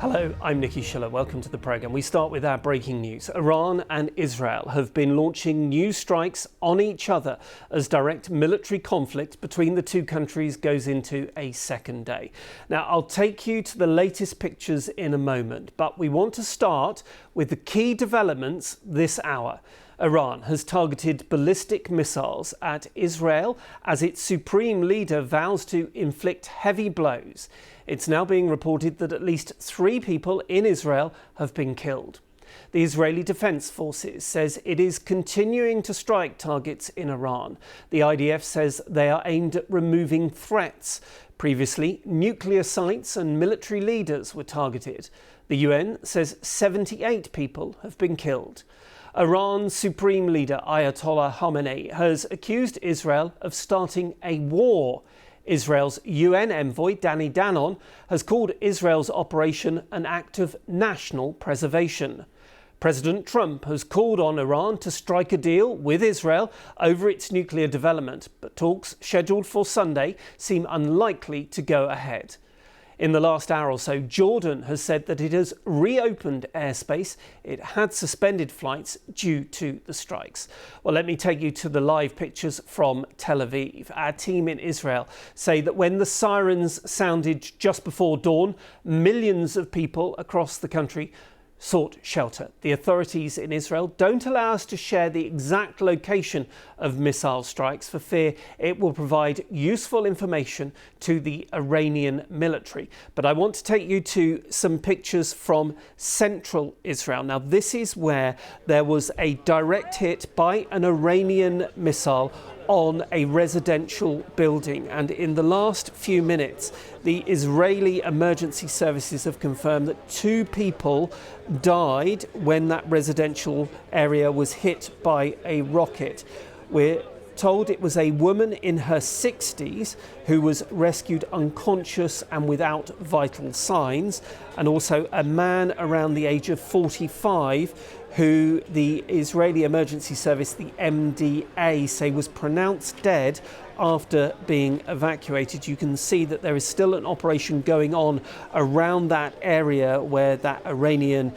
Hello, I'm Nikki Schiller. Welcome to the programme. We start with our breaking news. Iran and Israel have been launching new strikes on each other as direct military conflict between the two countries goes into a second day. Now, I'll take you to the latest pictures in a moment, but we want to start with the key developments this hour. Iran has targeted ballistic missiles at Israel as its supreme leader vows to inflict heavy blows. It's now being reported that at least 3 people in Israel have been killed. The Israeli Defense Forces says it is continuing to strike targets in Iran. The IDF says they are aimed at removing threats. Previously, nuclear sites and military leaders were targeted. The UN says 78 people have been killed. Iran's supreme leader Ayatollah Khamenei has accused Israel of starting a war. Israel's UN envoy Danny Danon has called Israel's operation an act of national preservation. President Trump has called on Iran to strike a deal with Israel over its nuclear development, but talks scheduled for Sunday seem unlikely to go ahead. In the last hour or so, Jordan has said that it has reopened airspace it had suspended flights due to the strikes. Well, let me take you to the live pictures from Tel Aviv. Our team in Israel say that when the sirens sounded just before dawn, millions of people across the country sought shelter. The authorities in Israel don't allow us to share the exact location of missile strikes for fear it will provide useful information to the Iranian military. But I want to take you to some pictures from central Israel. Now, this is where there was a direct hit by an Iranian missile on a residential building, and in the last few minutes the Israeli emergency services have confirmed that 2 people died when that residential area was hit by a rocket. We're told it was a woman in her 60s who was rescued unconscious and without vital signs, and also a man around the age of 45 who the Israeli Emergency Service, the MDA, say was pronounced dead after being evacuated. You can see that there is still an operation going on around that area where that Iranian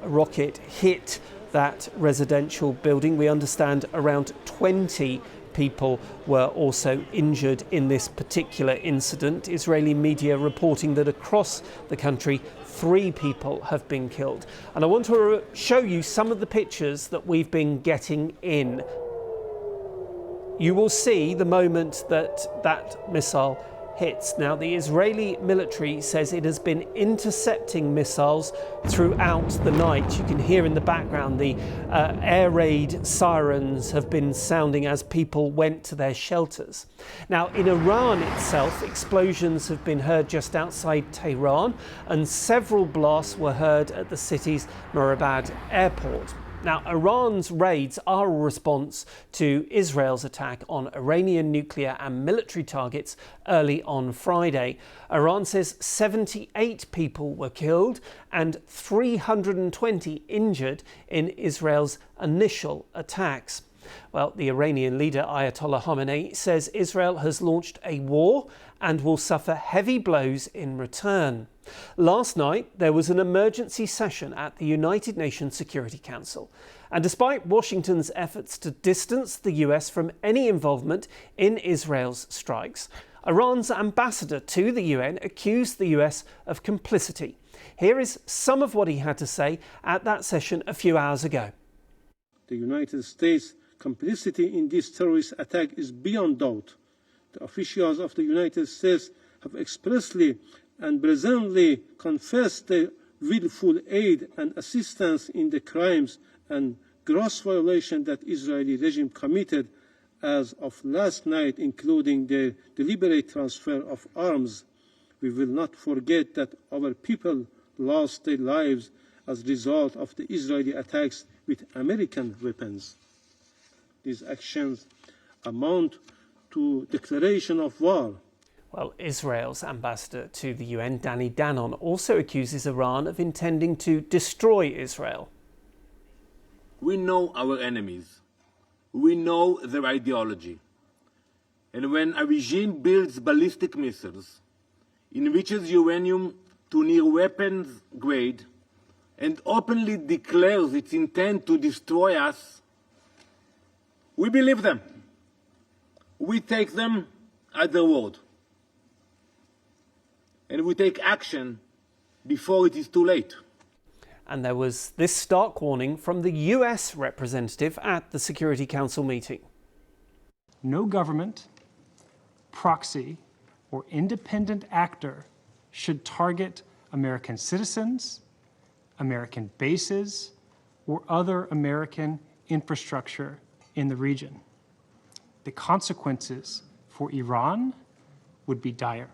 rocket hit that residential building. We understand around 20 people were also injured in this particular incident. Israeli media reporting that across the country 3 people have been killed. And I want to show you some of the pictures that we've been getting in. You will see the moment that missile hits. Now, the Israeli military says it has been intercepting missiles throughout the night. You can hear in the background the air raid sirens have been sounding as people went to their shelters. Now, in Iran itself, explosions have been heard just outside Tehran, and several blasts were heard at the city's Murabad airport. Now, Iran's raids are a response to Israel's attack on Iranian nuclear and military targets early on Friday. Iran says 78 people were killed and 320 injured in Israel's initial attacks. Well, the Iranian leader Ayatollah Khamenei says Israel has launched a war and will suffer heavy blows in return. Last night, there was an emergency session at the United Nations Security Council. And despite Washington's efforts to distance the US from any involvement in Israel's strikes, Iran's ambassador to the UN accused the US of complicity. Here is some of what he had to say at that session a few hours ago. The United States' complicity in this terrorist attack is beyond doubt. The officials of the United States have expressly and brazenly confessed their willful aid and assistance in the crimes and gross violations that Israeli regime committed as of last night, including the deliberate transfer of arms. We will not forget that our people lost their lives as a result of the Israeli attacks with American weapons. These actions amount to declaration of war. Well, Israel's ambassador to the UN, Danny Danon, also accuses Iran of intending to destroy Israel. We know our enemies. We know their ideology. And when a regime builds ballistic missiles, enriches uranium to near weapons grade and openly declares its intent to destroy us, we believe them. We take them at their word. And we take action before it is too late. And there was this stark warning from the US representative at the Security Council meeting. No government, proxy, or independent actor should target American citizens, American bases, or other American infrastructure in the region. The consequences for Iran would be dire.